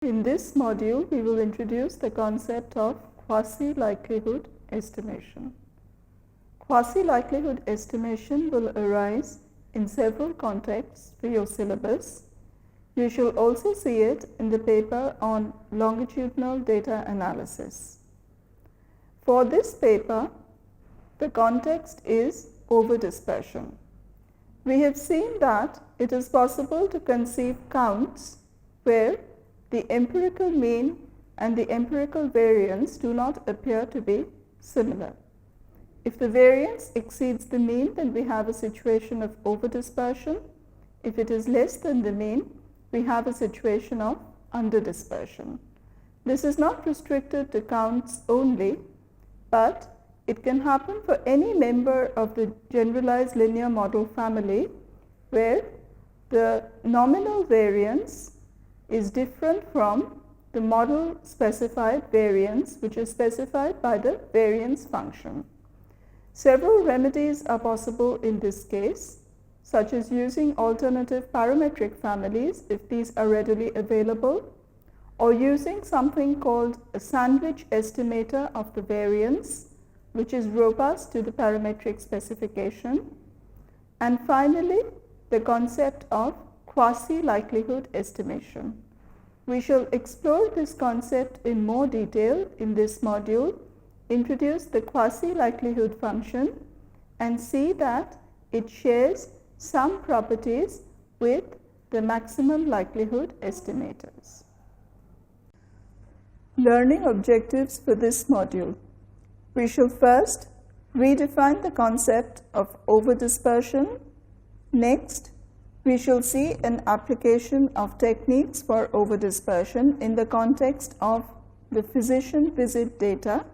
In this module, we will introduce the concept of quasi-likelihood estimation. Quasi-likelihood estimation will arise in several contexts for your syllabus. You shall also see it in the paper on longitudinal data analysis. For this paper, the context is overdispersion. We have seen that it is possible to conceive counts where the empirical mean and the empirical variance do not appear to be similar. If the variance exceeds the mean, then we have a situation of overdispersion. If it is less than the mean, we have a situation of underdispersion. This is not restricted to counts only, but it can happen for any member of the generalized linear model family where the nominal variance is different from the model specified variance, which is specified by the variance function. Several remedies are possible in this case, such as using alternative parametric families if these are readily available, or using something called a sandwich estimator of the variance, which is robust to the parametric specification. And finally, the concept of quasi-likelihood estimation. We shall explore this concept in more detail in this module, introduce the quasi-likelihood function, and see that it shares some properties with the maximum likelihood estimators. Learning objectives for this module. We shall first redefine the concept of overdispersion. Next, we shall see an application of techniques for overdispersion in the context of the physician visit data.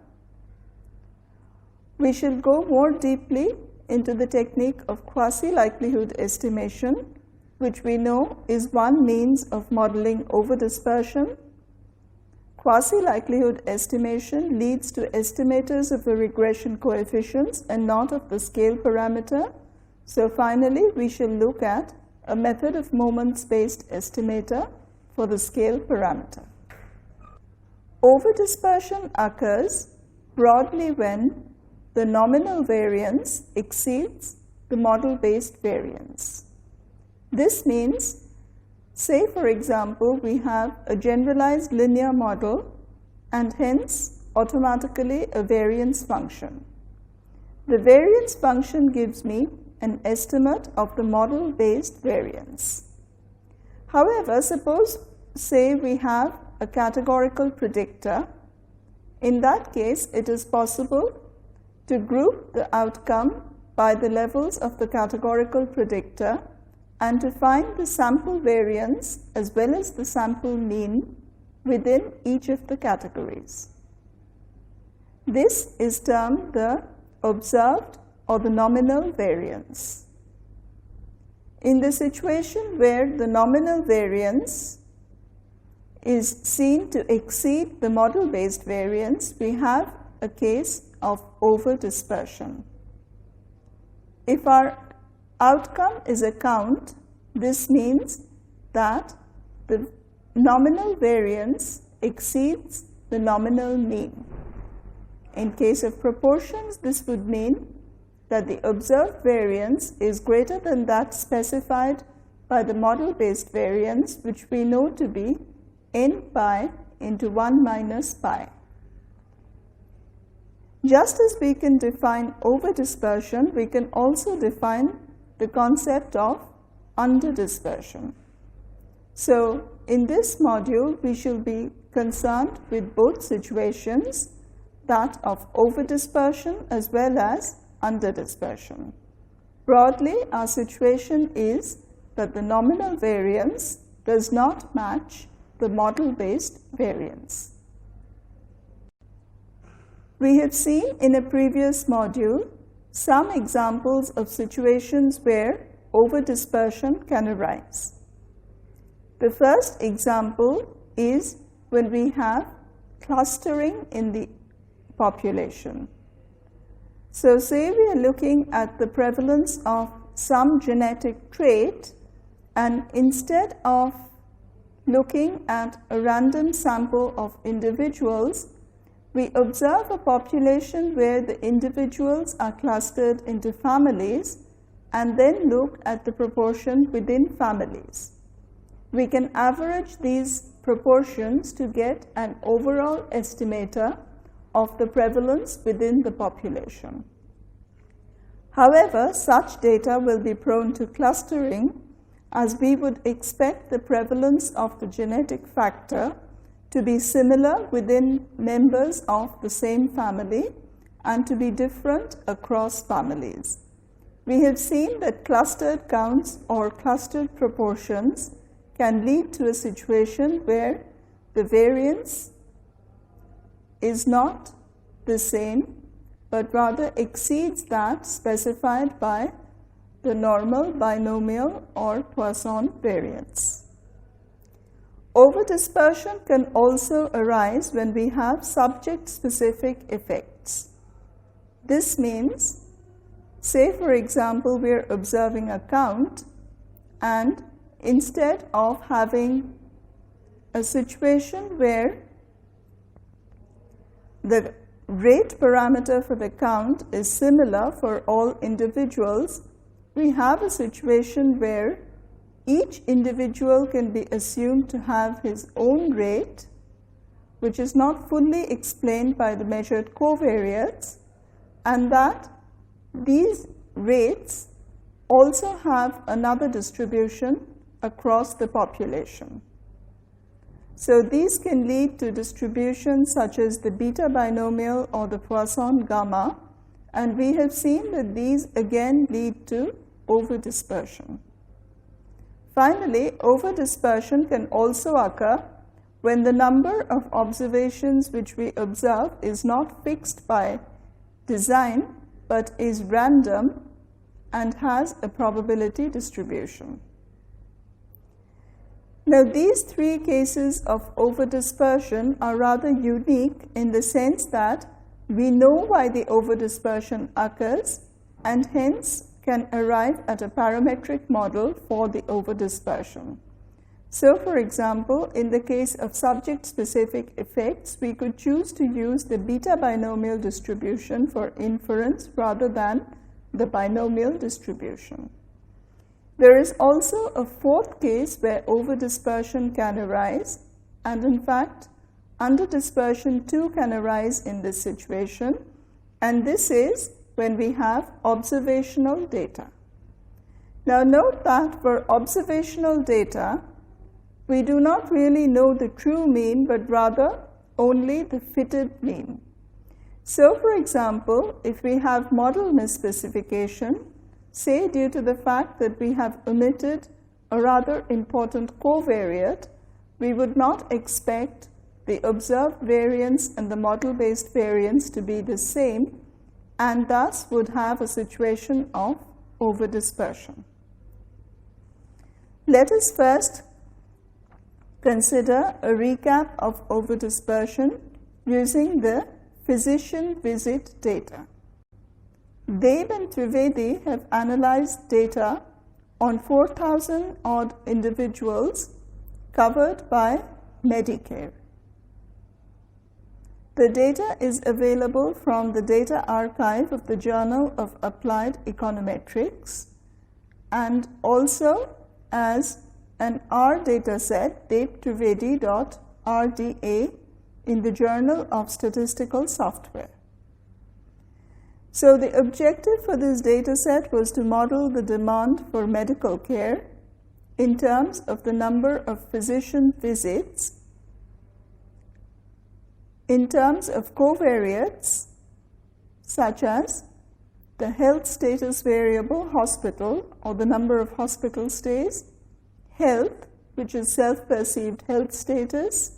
We shall go more deeply into the technique of quasi-likelihood estimation, which we know is one means of modeling overdispersion. Quasi-likelihood estimation leads to estimators of the regression coefficients and not of the scale parameter. So finally, we shall look at a method of moments-based estimator for the scale parameter. Overdispersion occurs broadly when the nominal variance exceeds the model-based variance. This means, say for example, we have a generalized linear model and hence automatically a variance function. The variance function gives me an estimate of the model-based variance. However, suppose, say we have a categorical predictor. In that case, it is possible to group the outcome by the levels of the categorical predictor and to find the sample variance as well as the sample mean within each of the categories. This is termed the observed or the nominal variance. In the situation where the nominal variance is seen to exceed the model-based variance, we have a case of overdispersion. If our outcome is a count, this means that the nominal variance exceeds the nominal mean. In case of proportions, this would mean that the observed variance is greater than that specified by the model-based variance, which we know to be n pi into 1 minus pi. Just as we can define overdispersion, we can also define the concept of underdispersion. So, in this module, we shall be concerned with both situations, that of overdispersion as well as underdispersion. Broadly, our situation is that the nominal variance does not match the model-based variance. We have seen in a previous module some examples of situations where overdispersion can arise. The first example is when we have clustering in the population. So say we are looking at the prevalence of some genetic trait, and instead of looking at a random sample of individuals, we observe a population where the individuals are clustered into families and then look at the proportion within families. We can average these proportions to get an overall estimator of the prevalence within the population. However, such data will be prone to clustering, as we would expect the prevalence of the genetic factor to be similar within members of the same family and to be different across families. We have seen that clustered counts or clustered proportions can lead to a situation where the variance is not the same, but rather exceeds that specified by the normal, binomial, or Poisson variance. Overdispersion can also arise when we have subject-specific effects. This means, say for example, we are observing a count, and instead of having a situation where the rate parameter for the count is similar for all individuals, we have a situation where each individual can be assumed to have his own rate, which is not fully explained by the measured covariates, and that these rates also have another distribution across the population. So these can lead to distributions such as the beta binomial or the Poisson gamma, and we have seen that these again lead to overdispersion. Finally, overdispersion can also occur when the number of observations which we observe is not fixed by design but is random and has a probability distribution. Now, these three cases of overdispersion are rather unique in the sense that we know why the overdispersion occurs and hence can arrive at a parametric model for the overdispersion. So, for example, in the case of subject-specific effects, we could choose to use the beta binomial distribution for inference rather than the binomial distribution. There is also a fourth case where overdispersion can arise, and in fact, underdispersion too can arise in this situation, and this is when we have observational data. Now note that for observational data, we do not really know the true mean, but rather only the fitted mean. So for example, if we have model misspecification, say due to the fact that we have omitted a rather important covariate, we would not expect the observed variance and the model-based variance to be the same, and thus would have a situation of overdispersion. Let us first consider a recap of overdispersion using the physician visit data. Dave and Trivedi have analyzed data on 4,000 odd individuals covered by Medicare. The data is available from the data archive of the Journal of Applied Econometrics and also as an R dataset, davetrivedi.rda, in the Journal of Statistical Software. So the objective for this dataset was to model the demand for medical care in terms of the number of physician visits, in terms of covariates such as the health status variable hospital or the number of hospital stays, health, which is self-perceived health status,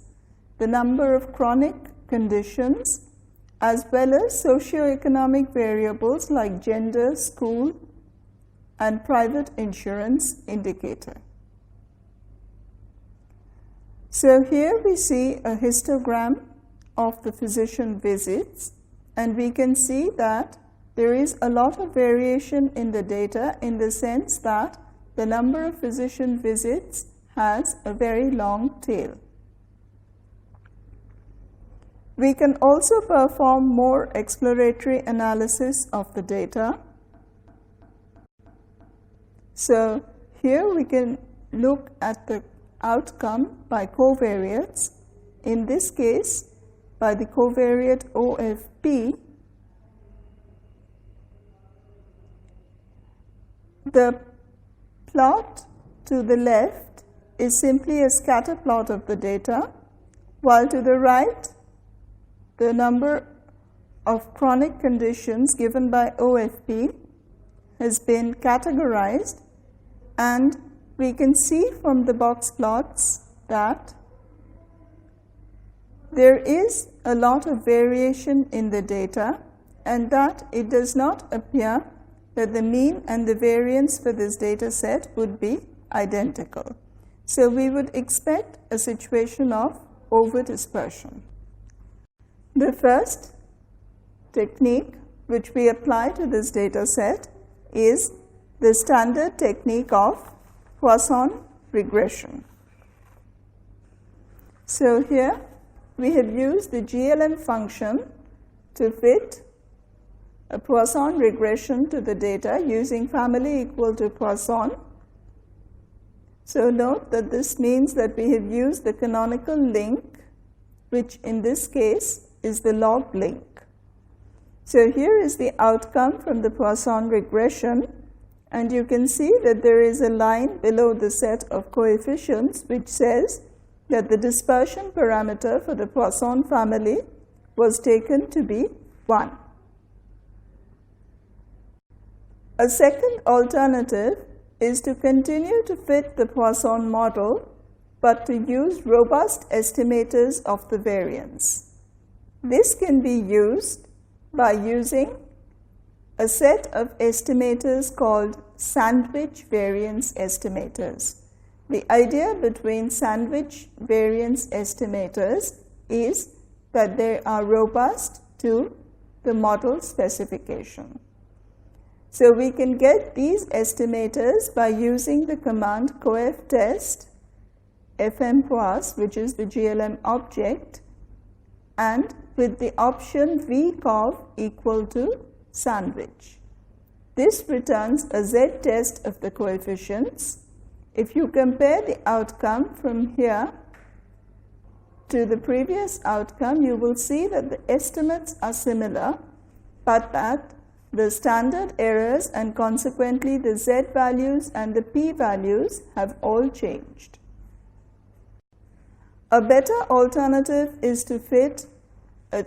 the number of chronic conditions, as well as socioeconomic variables like gender, school, and private insurance indicator. So here we see a histogram of the physician visits, and we can see that there is a lot of variation in the data in the sense that the number of physician visits has a very long tail. We can also perform more exploratory analysis of the data. So here we can look at the outcome by covariates, in this case by the covariate OFP. The plot to the left is simply a scatter plot of the data, while to the right the number of chronic conditions given by OFP has been categorized, and we can see from the box plots that there is a lot of variation in the data, and that it does not appear that the mean and the variance for this data set would be identical. So we would expect a situation of over-dispersion. The first technique which we apply to this data set is the standard technique of Poisson regression. So here we have used the GLM function to fit a Poisson regression to the data using family equal to Poisson. So note that this means that we have used the canonical link, which in this case is the log link. So here is the outcome from the Poisson regression, and you can see that there is a line below the set of coefficients which says that the dispersion parameter for the Poisson family was taken to be 1. A second alternative is to continue to fit the Poisson model, but to use robust estimators of the variance. This can be used by using a set of estimators called sandwich variance estimators. The idea between sandwich variance estimators is that they are robust to the model specification. So we can get these estimators by using the command coeftest fmpois, which is the GLM object, and with the option vcov equal to sandwich. This returns a z-test of the coefficients. If you compare the outcome from here to the previous outcome, you will see that the estimates are similar, but that the standard errors and consequently the z values and the p values have all changed. A better alternative is to fit a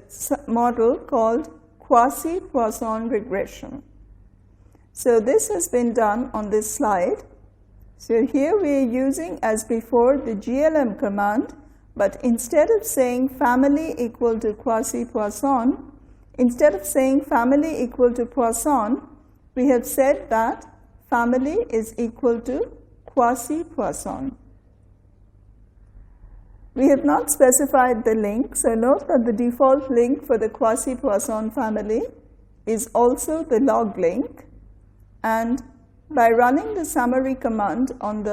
model called quasi-Poisson regression. So this has been done on this slide. So here we are using, as before, the GLM command, but instead of saying family equal to quasi-Poisson, instead of saying family equal to Poisson, we have said that family is equal to quasi-Poisson. We have not specified the link, so note that the default link for the quasi-Poisson family is also the log link, and by running the summary command on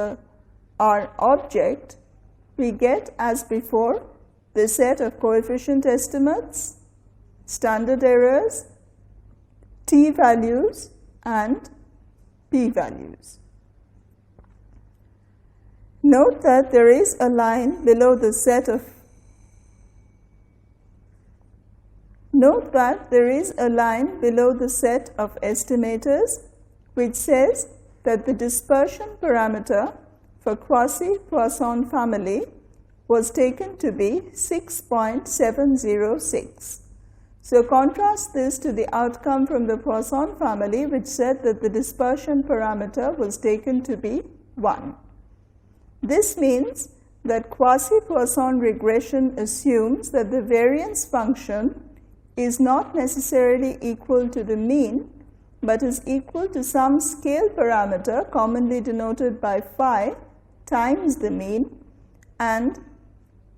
our object, we get, as before, the set of coefficient estimates, standard errors, t values, and p values. Note that there is a line below the set of estimators which says that the dispersion parameter for quasi-Poisson family was taken to be 6.706. So contrast this to the outcome from the Poisson family, which said that the dispersion parameter was taken to be 1. This means that quasi-Poisson regression assumes that the variance function is not necessarily equal to the mean, but is equal to some scale parameter commonly denoted by phi times the mean, and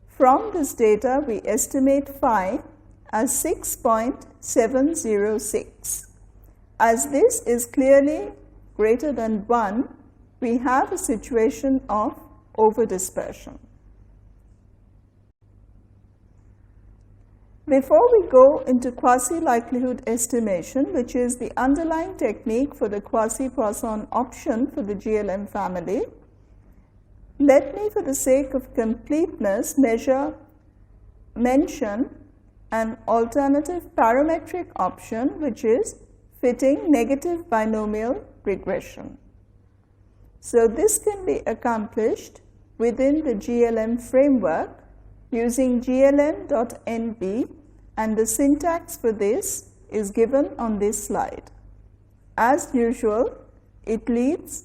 from this data we estimate phi as 6.706. As this is clearly greater than 1, we have a situation of over dispersion. Before we go into quasi-likelihood estimation, which is the underlying technique for the quasi-Poisson option for the GLM family, let me, for the sake of completeness, mention an alternative parametric option, which is fitting negative binomial regression. So this can be accomplished within the GLM framework using glm.nb, and the syntax for this is given on this slide. As usual, it leads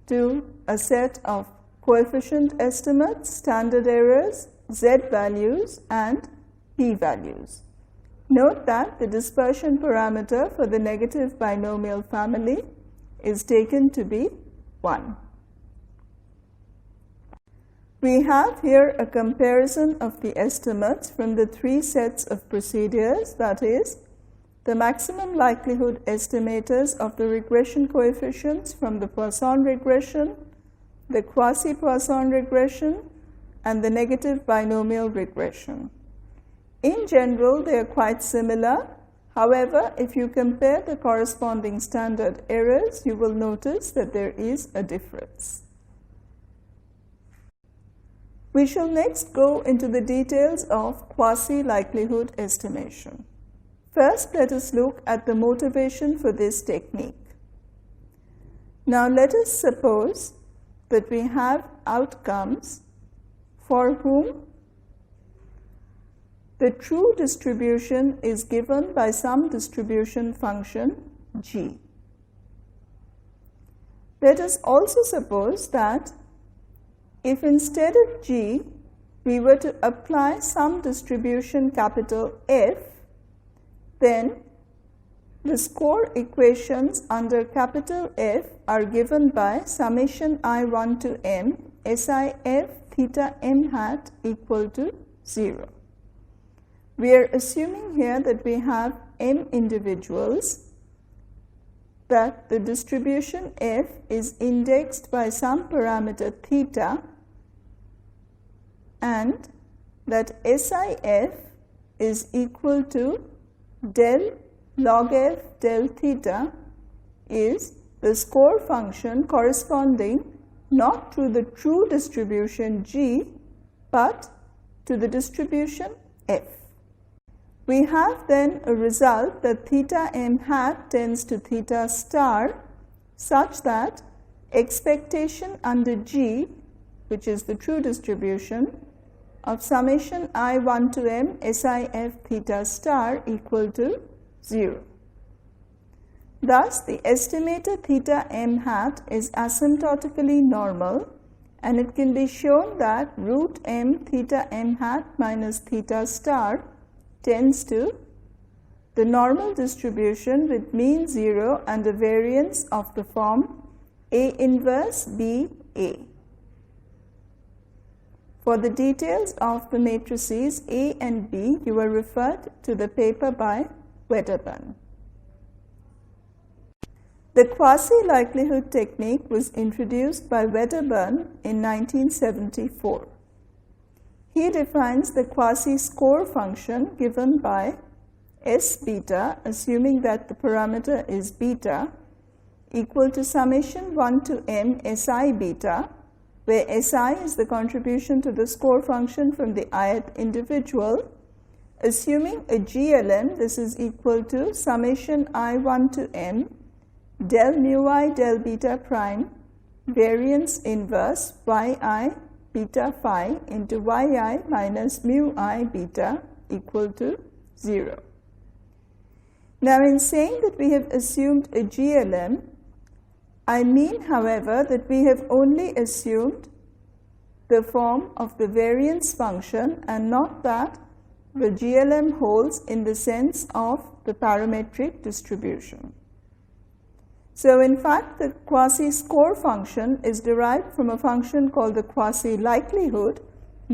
to a set of coefficient estimates, standard errors, z values and p values. Note that the dispersion parameter for the negative binomial family is taken to be 1. We have here a comparison of the estimates from the 3 sets of procedures, that is, the maximum likelihood estimators of the regression coefficients from the Poisson regression, the quasi-Poisson regression, and the negative binomial regression. In general, they are quite similar. However, if you compare the corresponding standard errors, you will notice that there is a difference. We shall next go into the details of quasi-likelihood estimation. First, let us look at the motivation for this technique. Now, let us suppose that we have outcomes for whom the true distribution is given by some distribution function g. Let us also suppose that if instead of g, we were to apply some distribution capital F, then the score equations under capital F are given by summation I1 to m SIF theta m hat equal to 0. We are assuming here that we have m individuals, that the distribution F is indexed by some parameter theta, and that SIF is equal to del log F del theta is the score function corresponding not to the true distribution G, but to the distribution F. We have then a result that theta m hat tends to theta star, such that expectation under G, which is the true distribution, of summation I1 to m SIF theta star equal to 0. Thus, the estimator theta m hat is asymptotically normal, and it can be shown that root m theta m hat minus theta star tends to the normal distribution with mean 0 and a variance of the form A inverse B A. For the details of the matrices A and B, you are referred to the paper by Wedderburn. The quasi-likelihood technique was introduced by Wedderburn in 1974. He defines the quasi-score function given by S beta, assuming that the parameter is beta, equal to summation 1 to m SI beta, where SI is the contribution to the score function from the ith individual. Assuming a GLM, this is equal to summation I1 to m del mu I del beta prime variance inverse yi beta phi into yi minus mu I beta equal to 0. Now, in saying that we have assumed a GLM, I mean, however, that we have only assumed the form of the variance function and not that the GLM holds in the sense of the parametric distribution. So, in fact, the quasi-score function is derived from a function called the quasi-likelihood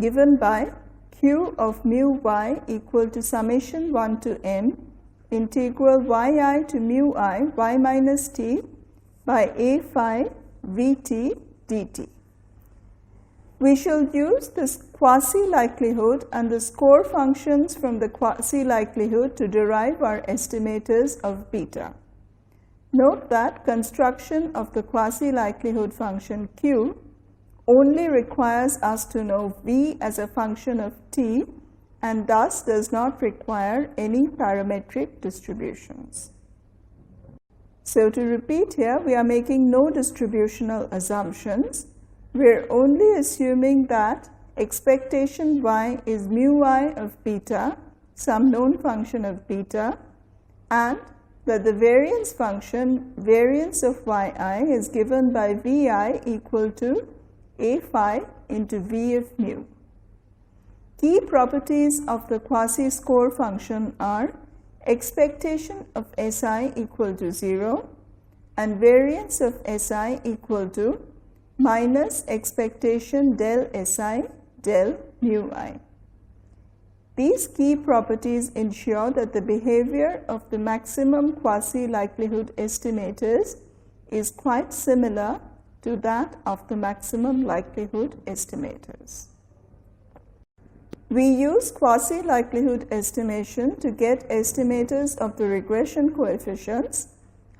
given by q of mu y equal to summation 1 to m integral yi to mu I y minus t by a phi vt dt. We shall use this quasi-likelihood and the score functions from the quasi-likelihood to derive our estimators of beta. Note that construction of the quasi-likelihood function Q only requires us to know V as a function of t and thus does not require any parametric distributions. So to repeat here, we are making no distributional assumptions. We are only assuming that expectation y is mu I of beta, some known function of beta, and that the variance function variance of yi is given by vi equal to a phi into v of mu. Key properties of the quasi-score function are expectation of Si equal to 0 and variance of Si equal to minus expectation del Si del mu I. These key properties ensure that the behavior of the maximum quasi-likelihood estimators is quite similar to that of the maximum likelihood estimators. We use quasi-likelihood estimation to get estimators of the regression coefficients.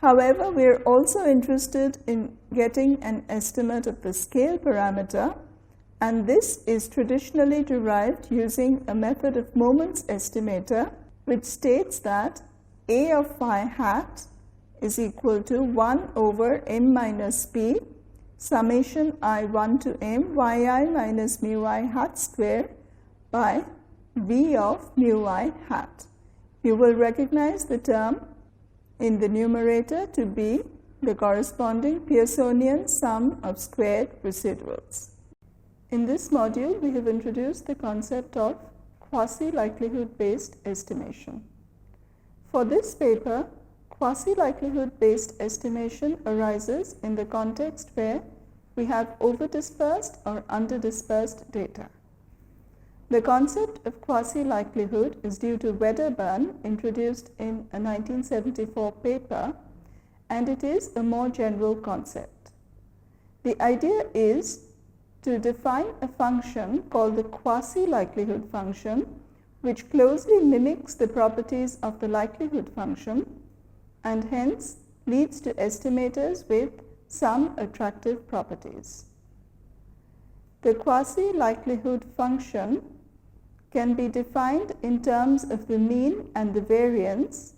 However, we are also interested in getting an estimate of the scale parameter, and this is traditionally derived using a method of moments estimator, which states that A of phi hat is equal to 1 over m minus p summation I1 to m yi minus mu I hat square by v of mu I hat. You will recognize the term in the numerator to be the corresponding Pearsonian sum of squared residuals. In this module, we have introduced the concept of quasi-likelihood based estimation. For this paper, quasi-likelihood based estimation arises in the context where we have over-dispersed or under-dispersed data. The concept of quasi-likelihood is due to Wedderburn, introduced in a 1974 paper, and it is a more general concept. The idea is to define a function called the quasi-likelihood function, which closely mimics the properties of the likelihood function and hence leads to estimators with some attractive properties. The quasi-likelihood function can be defined in terms of the mean and the variance,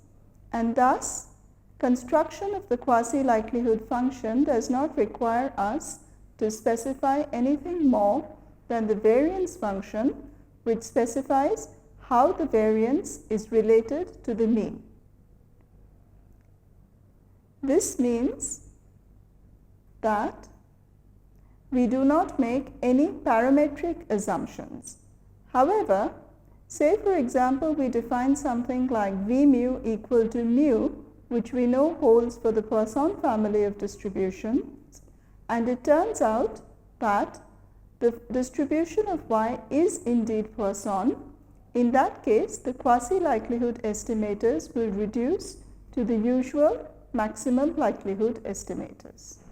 and thus construction of the quasi-likelihood function does not require us to specify anything more than the variance function, which specifies how the variance is related to the mean. This means that we do not make any parametric assumptions. However, say for example we define something like v mu equal to mu, which we know holds for the Poisson family of distributions, and it turns out that the distribution of y is indeed Poisson. In that case, the quasi-likelihood estimators will reduce to the usual maximum likelihood estimators.